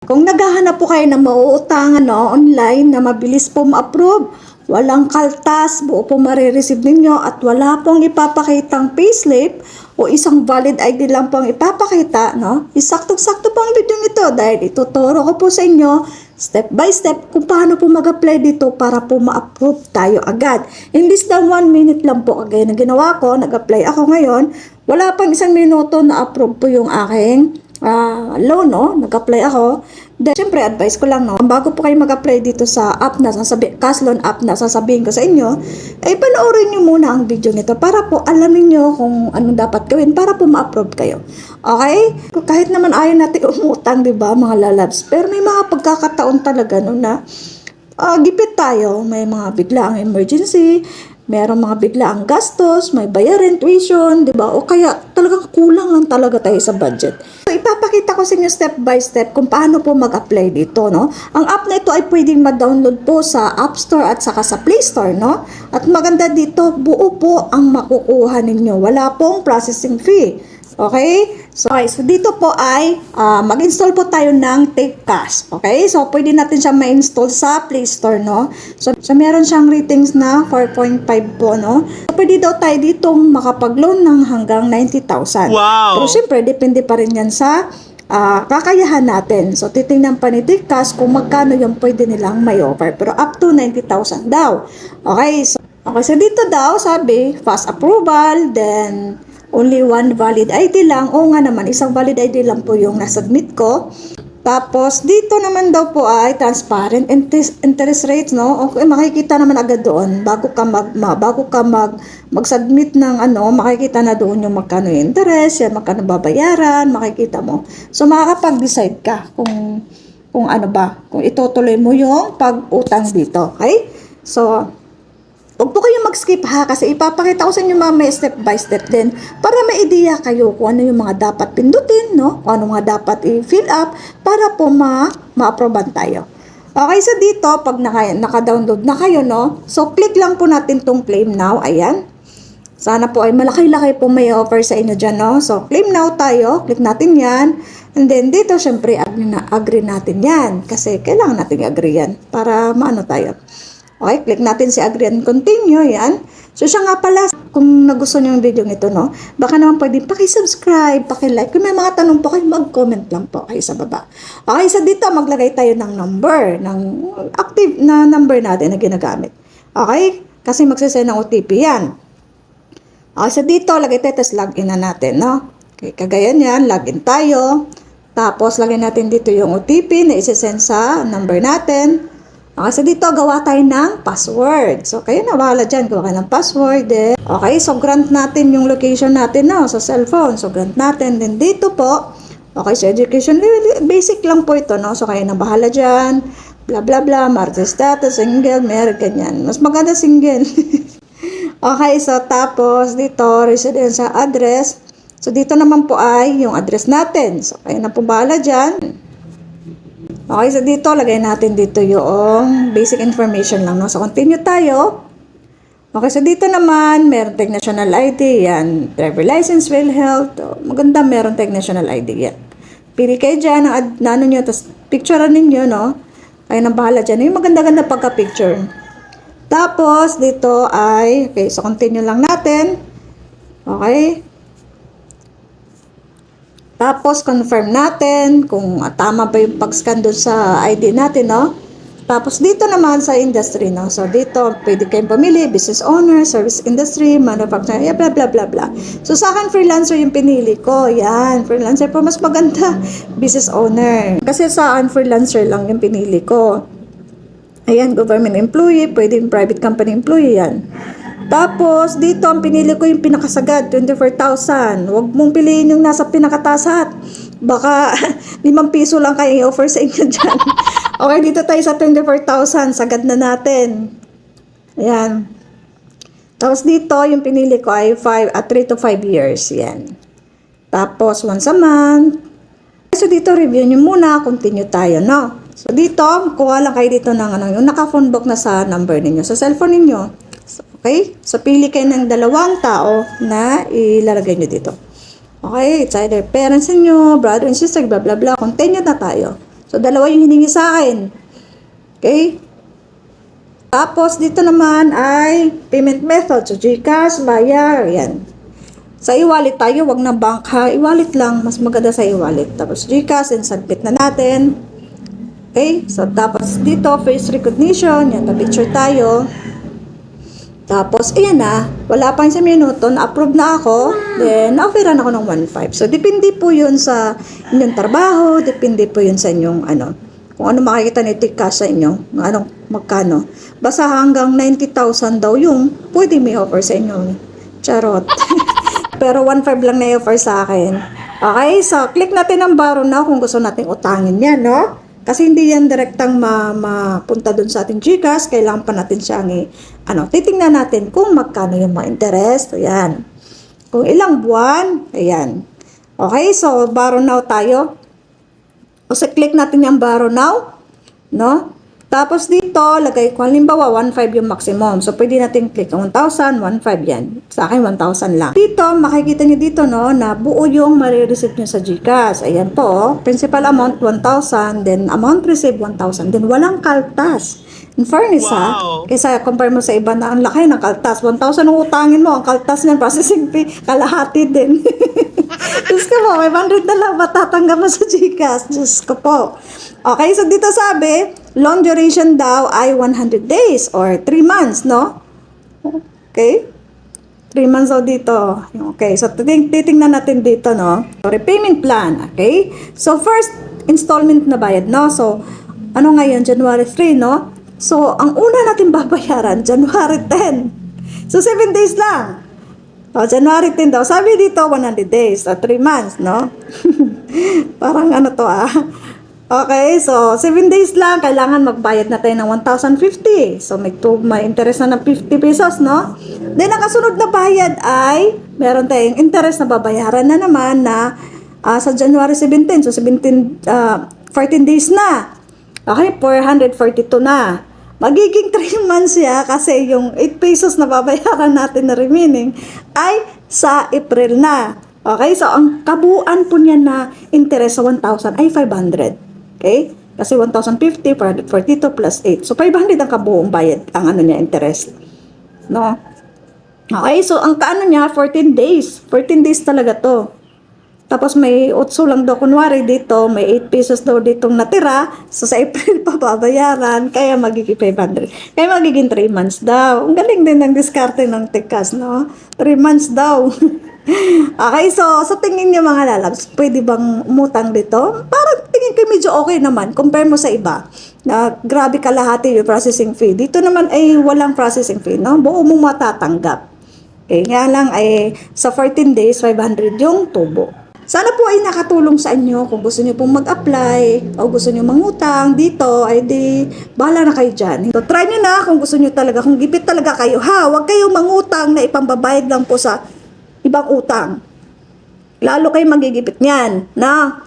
Kung naghahanap po kayo ng mauutangan online na mabilis po ma-approve, walang kaltas, buo po marireceive ninyo at wala pong ipapakitang payslip o isang valid ID lang pong ipapakita, isaktong-sakto po ang video nito dahil ituturo ko po sa inyo step by step kung paano po mag-apply dito para po ma-approve tayo agad. In less than 1 minute lang po kagaya na ginawa ko, nag-apply ako ngayon, wala pang 1 minuto na approve po yung aking loan, nag-apply ako. Then, syempre, advice ko lang, bago po kayo mag-apply dito sa app na, cash loan app na sasabihin ko sa inyo, ay panoorin nyo muna ang video nito para po alamin nyo kung anong dapat gawin para po ma-approve kayo. Okay? Kahit naman ayaw natin umutang, di ba, mga lalabs, pero may mga pagkakataon talaga, na gipit tayo, may mga biglaang emergency, merong mga biglaang gastos, may bayarin, tuition, di ba? O kaya talagang kulang lang talaga tayo sa budget. So, ipapakita ko sa inyo step by step kung paano po mag-apply dito, Ang app na ito ay pwedeng ma-download po sa App Store at saka sa Play Store, At maganda dito, buo po ang makukuha ninyo. Wala pong processing fee. Okay? So dito po ay mag-install po tayo ng Take Cash. Okay? So, pwede natin siya ma-install sa Play Store, So, meron siyang ratings na 4.5 po, So, pwede daw tayo ditong makapag-loan ng hanggang 90,000. Wow! Pero syempre, depende pa rin yan sa kakayahan natin. So, titingnan pa ni Take Cash kung magkano yung pwede nilang may offer. Pero up to 90,000 daw. Okay? So dito daw, sabi, fast approval, then only one valid ID lang. O nga naman, isang valid ID lang po yung nasubmit ko. Tapos, dito naman daw po ay transparent interest rates, Okay, makikita naman agad doon. Bago ka mag-submit ng makikita na doon yung magkano yung interest, yan, magkano babayaran, makikita mo. So, makakapag-decide ka kung kung itutuloy mo yung pag-utang dito. Okay? So, huwag po kayong mag-skip kasi ipapakita ko sa inyo mamaya step by step din para may idea kayo kung ano yung mga dapat pindutin, kung ano mga dapat i-fill up para po ma-approvean tayo. Okay, so dito, pag naka-download na kayo, so click lang po natin tong claim now, ayan. Sana po ay malaki-laki po may offer sa inyo dyan, So, claim now tayo, click natin yan. And then dito, syempre, agree natin yan kasi kailangan natin i-agree yan para maano tayo. Okay, click natin si agree and continue, yan. So, siya nga pala, kung nagustuhan nyo yung video nito, baka naman pwede paki-subscribe, paki-like. Kung may mga tanong po kayo, mag-comment lang po kayo sa baba. Okay, so dito, maglagay tayo ng number, ng active na number natin na ginagamit. Okay, kasi magsasend ng OTP yan. Okay, so dito, lagay tayo, tapos login na natin, Okay, kagaya niyan, login tayo. Tapos, lagay natin dito yung OTP na isasend sa number natin. Okay, so dito, gawa tayo ng password. So, kayo na bahala dyan. Gawa kayo ng password. Okay, so grant natin yung location natin sa cellphone. So, grant natin. Then, dito po, okay, so education, basic lang po ito, So, kayo na bahala dyan. Blah, blah, blah. Marital status, single, married, ganyan. Mas maganda single. Okay, so tapos, dito, residential address. So, dito naman po ay yung address natin. So, kayo na po bahala dyan. Okay, so dito, lagay natin dito yung basic information lang, So, continue tayo. Okay, so dito naman, meron tayong national ID, yan. Driver license, will health. Maganda, meron tayong national ID, yan. Pili kayo dyan, nyo, tapos picturean ninyo, Kayo nang bahala dyan. Yung maganda-ganda pagka-picture. Tapos, dito ay, okay, so continue lang natin. Okay. Tapos, confirm natin kung tama ba yung pag-scan doon sa ID natin, Tapos, dito naman sa industry, So, dito, pwede kayong pumili, business owner, service industry, manufacturing, blah, blah, blah, blah. So, sa akin, freelancer yung pinili ko. Yan, freelancer po, mas maganda, business owner. Kasi sa akin, freelancer lang yung pinili ko. Ayan, government employee, pwede yung private company employee, yan. Tapos, dito, ang pinili ko yung pinakasagad, 24,000. Huwag mong piliin yung nasa pinakatasat. Baka 5 piso lang kayo i-offer sa inyo dyan. Okay, dito tayo sa 24,000. Sagad na natin. Ayan. Tapos dito, yung pinili ko ay 3 to 5 years. Yan. Tapos, once a month. So, dito, review nyo muna. Continue tayo, So, dito, kuha lang kayo dito ng yung naka-phone book na sa number ninyo, sa cellphone ninyo. Okay? So, pili kayo ng 2 tao na ilalagay nyo dito. Okay? It's either parents ninyo, brother and sister, blah, blah, blah. Continue na tayo. So, dalawa yung hiningi sa akin. Okay? Tapos, dito naman ay payment method. So, GCash, Maya, yan. Sa e-wallet tayo, wag na bank ha. E-wallet lang, mas maganda sa e-wallet. Tapos, GCash, and submit na natin. Okay? So, tapos dito, face recognition. Yan, pa-picture tayo. Tapos, ayan na, wala pang 1 minuto, na-approve na ako, then, na-offeran ako ng 1.5. So, depende po yun sa inyong trabaho, depende po yun sa inyong, kung ano makikita ni Tikkas sa inyo, anong magkano. Basta hanggang 90,000 daw yung pwede may offer sa inyo. Charot. Pero 1.5 lang na offer sa akin. Okay, so, click natin ang borrow now kung gusto natin utangin yan, no? Kasi hindi yan direktang mapunta dun sa ating GCash. Kailangan pa natin siyang titingnan natin kung magkano yung mga interest. Ayan. Kung ilang buwan. Ayan. Okay, so borrow now tayo. So click natin yung borrow now. No? Tapos dito, lagay ko, halimbawa, 1.5 yung maximum. So, pwede natin click 1,000, 1.5 yan. Sa akin, 1,000 lang. Dito, makikita nyo dito, no, na buo yung marireceive nyo sa GCash. Ayan po, principal amount, 1,000, then amount received, 1,000. Then, walang kaltas. In fairness, wow. Kaysa compare mo sa iba na ang laki ng kaltas. 1,000 ang utangin mo, ang kaltas niyan, processing fee, kalahati din. Diyos ko po, 500 na lang matatanggap mo sa GCash. Diyos ko po. Okay, so dito sabi, long duration daw ay 100 days or 3 months, no? Okay? 3 months daw dito. Okay, so titingnan natin dito, no? Repayment plan, okay? So, first installment na bayad, no? So, ano ngayon? January 3, no? So, ang una natin babayaran, January 10. So, 7 days lang. O, January 10 daw. Sabi dito, 100 days. So, 3 months, no? Parang ano to, Okay, so 7 days lang, kailangan magbayad na tayo ng 1,050. So may interest na ng 50 pesos, no? Then, nakasunod na bayad ay meron tayong interest na babayaran na naman na sa January 17. So 14 days na. Okay, 442 na. Magiging 3 months siya kasi yung 8 pesos na babayaran natin na remaining ay sa April na. Okay, so ang kabuuan po niya na interest sa 1,000 ay 500. Okay? Kasi 1,050, 442 plus 8. So, 500 ang kabuong bayad, ang niya, interest. No? Okay, so, ang kaano niya, 14 days. 14 days talaga to. Tapos, may 8 lang daw, kunwari dito, may 8 pesos daw ditong natira. So, sa April pa babayaran, kaya magiging 500. Kaya magiging 3 months daw. Ang galing din ng diskarte ng Tikkas, no? 3 months daw. Okay, so sa tingin niyo mga lalabs, pwede bang umutang dito? Parang tingin ko medyo okay naman, compare mo sa iba. Na grabe kalahati yung processing fee. Dito naman ay walang processing fee, no? Buo mo matatanggap. Okay, nga lang ay sa 14 days, 500 yung tubo. Sana po ay nakatulong sa inyo kung gusto niyo pong mag-apply o gusto niyo mangutang dito, ay di bahala na kayo dyan. So try niyo na kung gusto niyo talaga, kung gipit talaga kayo, ha, huwag kayong mangutang na ipambabayad lang po sa ibang utang. Lalo kayo magigipit niyan, na